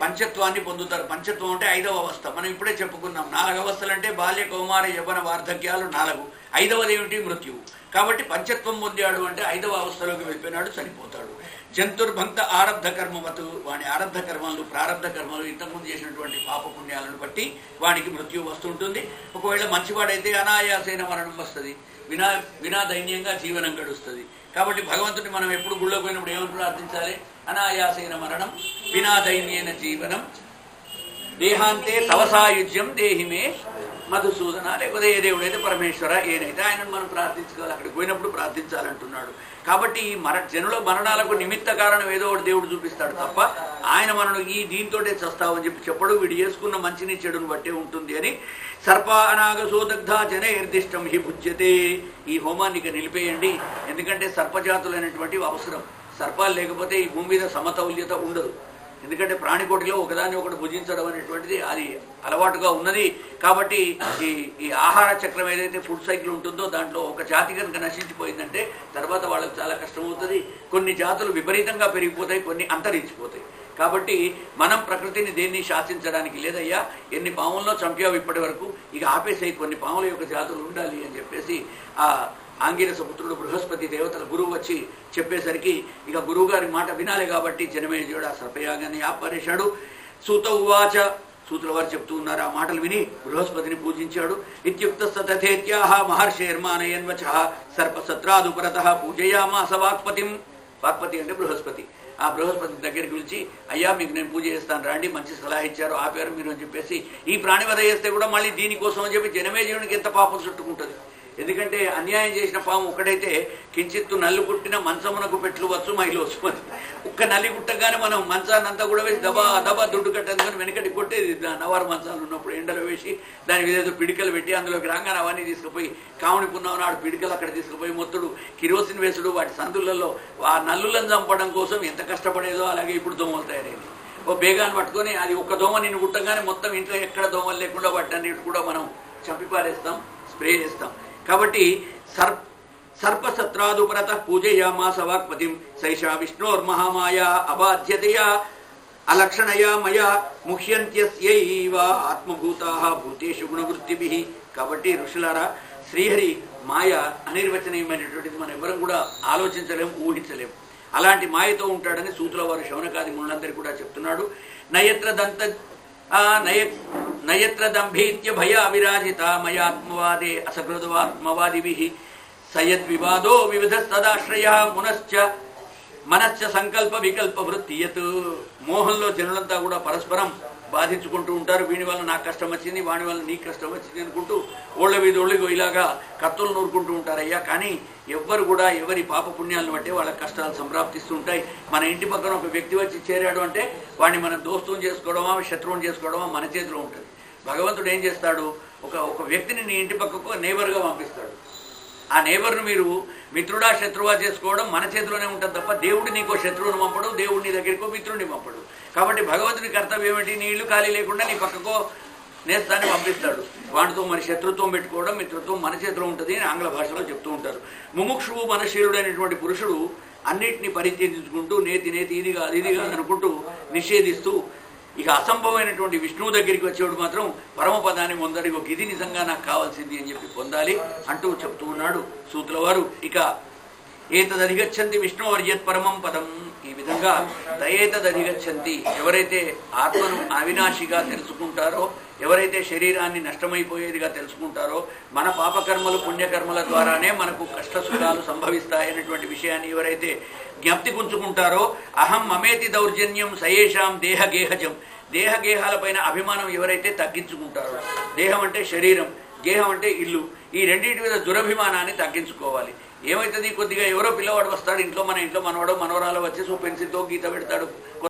S1: పంచత్వాన్ని పొందుతారు. పంచత్వం అంటే 5వ అవస్థ. మనం ఇప్పుడే చెప్పుకున్నాం. 4 అవస్థలు అంటే బాల్య, కౌమార, యవ్వన, వార్ధక్యాలు 4. 5వది ఏమిటి? మృత్యువు. కాబట్టి పంచత్వం పొందాడు అంటే 5వ అవస్థలోకి వెళ్ళిపోయినాడు, చనిపోతాడు. జంతుర్భక్త ఆరబ్ధ కర్మవతు, వాడి ఆరబ్ధ కర్మలు, ప్రారబ్ధ కర్మలు, ఇంతకుముందు చేసినటువంటి పాప పుణ్యాలను బట్టి వాడికి మృత్యువు వస్తుంటుంది. ఒకవేళ మంచివాడైతే అనాయాసైన మరణం వస్తుంది, వినా దైన్యంగా జీవనం గడుస్తుంది. కాబట్టి భగవంతుని మనం ఎప్పుడు గుళ్ళో పోయినప్పుడు ఏమని ప్రార్థించాలి? అనాయాసైన మరణం, వినా దైన్యైన జీవనం, దేహాంతే తవసాయుజ్యం దేహిమే మధుసూదన. లేకపోతే ఏ దేవుడైతే పరమేశ్వర, ఏనైతే ఆయనను మనం ప్రార్థించుకోవాలి. అక్కడికి పోయినప్పుడు ప్రార్థించాలంటున్నాడు. కాబట్టి ఈ జనుల మరణాలకు నిమిత్త కారణం ఏదో ఒకటి దేవుడు చూపిస్తాడు తప్ప ఆయన మనను ఈ దీంతోటే చస్తావని చెప్పి చెప్పడు. వీడు చేసుకున్న మంచిని చెడును బట్టే ఉంటుంది అని. సర్ప అనాగసోదగ్ధ జనైర్దిష్టం హి భుజ్యతే. ఈ హోమాన్ని ఇక నిలిపేయండి, ఎందుకంటే సర్పజాతులైనటువంటివి అవసరం. సర్పాలు లేకపోతే ఈ భూమి మీద సమతౌల్యత ఉండదు. ఎందుకంటే ప్రాణికోటిలో ఒకదాన్ని ఒకటి భుజించడం అనేటువంటిది అది అలవాటుగా ఉన్నది. కాబట్టి ఈ ఆహార చక్రం ఏదైతే ఫుడ్ సైకిల్ ఉంటుందో దాంట్లో ఒక జాతి కనుక నశించిపోయిందంటే తర్వాత వాళ్ళకి చాలా కష్టమవుతుంది. కొన్ని జాతులు విపరీతంగా పెరిగిపోతాయి, కొన్ని అంతరించిపోతాయి. కాబట్టి మనం ప్రకృతిని దేన్ని శాసించడానికి లేదయ్యా. ఎన్ని పాముల్లో చంపావు ఇప్పటి వరకు, ఇక ఆపేసాయి, కొన్ని పాముల యొక్క జాతులు ఉండాలి అని చెప్పేసి ఆ ఆంగిరస పుత్రుడు బృహస్పతి దేవతల గురువు వచ్చి చెప్పేసరికి ఇక గురువు గారి మాట వినాలి. కాబట్టి జనమేజయుడు ఆ సర్పయాగాన్ని ఆపరేశాడు. సూత ఉవాచ, సూతుల వారు చెప్తూ ఉన్నారు. ఆ మాటలు విని బృహస్పతిని పూజించాడు. ఇత్యుక్త తథేత్యాహ మహర్షేర్మానయన్వచ సర్పసత్రాదుపరత పూజయామాస వాక్పతిం. వాక్పతి అంటే బృహస్పతి. ఆ బృహస్పతి దగ్గరికి పిలిచి, అయ్యా మీకు నేను పూజ చేస్తాను రండి, మంచి సలహా ఇచ్చారు ఆపారు మీరు అని చెప్పేసి, ఈ ప్రాణివధ చేస్తే కూడా మళ్ళీ దీనికోసం అని చెప్పి జనమేజయునికి ఎంత పాపం చుట్టుకుంటుంది. ఎందుకంటే అన్యాయం చేసిన పాము ఒక్కడైతే కించిత్తు నల్లు కుట్టిన మంచమునకు పెట్లు వచ్చు మైలోసు అని. ఒక్క నల్లి కుట్టగానే మనం మంచాన్నంతా కూడా వేసి దబా దబా దుడ్డు కట్టేందుకని వెనకటి కొట్టేది. నవారు మంచాలు ఉన్నప్పుడు ఎండలో వేసి దాని మీద ఏదో పిడికలు పెట్టి అందులోకి రాగానే అవన్నీ తీసుకుపోయి కావుని పున్నామని ఆడు పిడికలు అక్కడ తీసుకుపోయి మొత్తుడు కిరోసిన్ వేసుడు వాటి సందులలో ఆ నల్లులను చంపడం కోసం ఎంత కష్టపడేదో అలాగే ఇప్పుడు దోమలు తయారైంది. ఓ బేగాన్ని పట్టుకొని అది ఒక్క దోమ నిన్ను కుట్టగానే మొత్తం ఇంట్లో ఎక్కడ దోమలు లేకుండా వాటి అన్నిటి కూడా మనం చంపిపారేస్తాం, స్ప్రే చేస్తాం. కాబట్టి సర్పసత్రాదుపరత పూజయామాస వాక్పతిం సైషా విష్ణోర్మహామాయా అబాధ్యతయా అలక్షణయా మయా ముహ్యంత్యస్యైవ ఆత్మభూతాః భూతేషు గుణవృత్తిభిః. కాబట్టి ఋషులారా, శ్రీహరి మాయ అనిర్వచనీయమైనటువంటిది, మనం ఎవరం కూడా ఆలోచించలేము, ఊహించలేము. అలాంటి మాయతో ఉంటాడని సూతుల వారు శౌనకాది మునులందరికీ కూడా చెప్తున్నాడు. నయత్ర దంభీత్య భయ విరాజిత మయాత్మవాదే అసకృతవాత్మవాదిభిః సయద్వివాదో వివిధ సదాశ్రయ మనశ్చ సంకల్ప వికల్ప వృత్తియత్. మోహంలో జనులంతా కూడా పరస్పరం బాధించుకుంటూ ఉంటారు. వీడి వల్ల నాకు కష్టం వచ్చింది, వాడి వల్ల నీకు కష్టం వచ్చింది అనుకుంటూ ఓళ్ళ మీద ఓళ్ళకి ఇలాగా కత్తులు నూరుకుంటూ ఉంటారయ్యా. కానీ ఎవ్వరు కూడా ఎవరి పాప పుణ్యాలను బట్టి వాళ్ళ కష్టాలు సంప్రాప్తిస్తూ ఉంటాయి. మన ఇంటి పక్కన ఒక వ్యక్తి వచ్చి చేరాడు అంటే వాడిని మనం దోస్తుని చేసుకోవడమా శత్రువుని చేసుకోవడమా మన చేతిలో ఉంటుంది. భగవంతుడు ఏం చేస్తాడు, ఒక వ్యక్తిని నీ ఇంటి పక్కకు నేబర్గా పంపిస్తాడు. ఆ నేబర్ను మీరు మిత్రుడా శత్రువా చేసుకోవడం మన చేతిలోనే ఉంటుంది తప్ప దేవుడు నీకో శత్రువుని పంపడు, దేవుడు నీ దగ్గరికో మిత్రుడిని పంపడు. కాబట్టి భగవంతుని కర్తవ్యం ఏమిటి, నీ ఇల్లు ఖాళీ లేకుండా నీ పక్కకో నేస్తాన్ని పంపిస్తాడు. వాటితో మన శత్రుత్వం పెట్టుకోవడం, మిత్రుత్వం మన చేతిలో ఉంటుంది అని ఆంగ్ల భాషలో చెప్తూ ఉంటారు. ముముక్షువు మనశీలుడైనటువంటి పురుషుడు అన్నిటినీ పరిత్యజించుకుంటూ నేతి ఇది కాదు అనుకుంటూ నిషేధిస్తూ ఇక అసంభవమైనటువంటి విష్ణువు దగ్గరికి వచ్చేవాడు మాత్రం పరమపదాన్ని పొందాడు. ఇది నిజంగా నాకు కావాల్సింది అని చెప్పి పొందాలి అంటూ చెప్తూ ఉన్నాడు సూతుల వారు. ఇక ఏతదధిగచ్చంతి విష్ణువర్యత్ పరమం పదం. ఈ విధంగా దయేతదధిగచ్చంతి, ఎవరైతే ఆత్మను అవినాశిగా తెలుసుకుంటారో, ఎవరైతే శరీరాన్ని నష్టమైపోయేదిగా తెలుసుకుంటారో, మన పాపకర్మలు పుణ్యకర్మల ద్వారానే మనకు కష్టసుఖాలు సంభవిస్తాయనేటువంటి విషయాన్ని ఎవరైతే జ్ఞప్తి ఉంచుకుంటారో, అహం మమేతి దౌర్జన్యం సయేషాం దేహగేహజం, దేహగేహాలపైన అభిమానం ఎవరైతే తగ్గించుకుంటారో, దేహం అంటే శరీరం, గేహం అంటే ఇల్లు, ఈ రెండింటి మీద దురభిమానాన్ని తగ్గించుకోవాలి. ఏమవుతుంది, కొద్దిగా ఎవరో పిల్లవాడు వస్తాడు ఇంట్లో, మన ఇంట్లో మనవాడో మనవరాలు వచ్చేసి ఓ పెన్సిల్తో గీత పెడతాడు.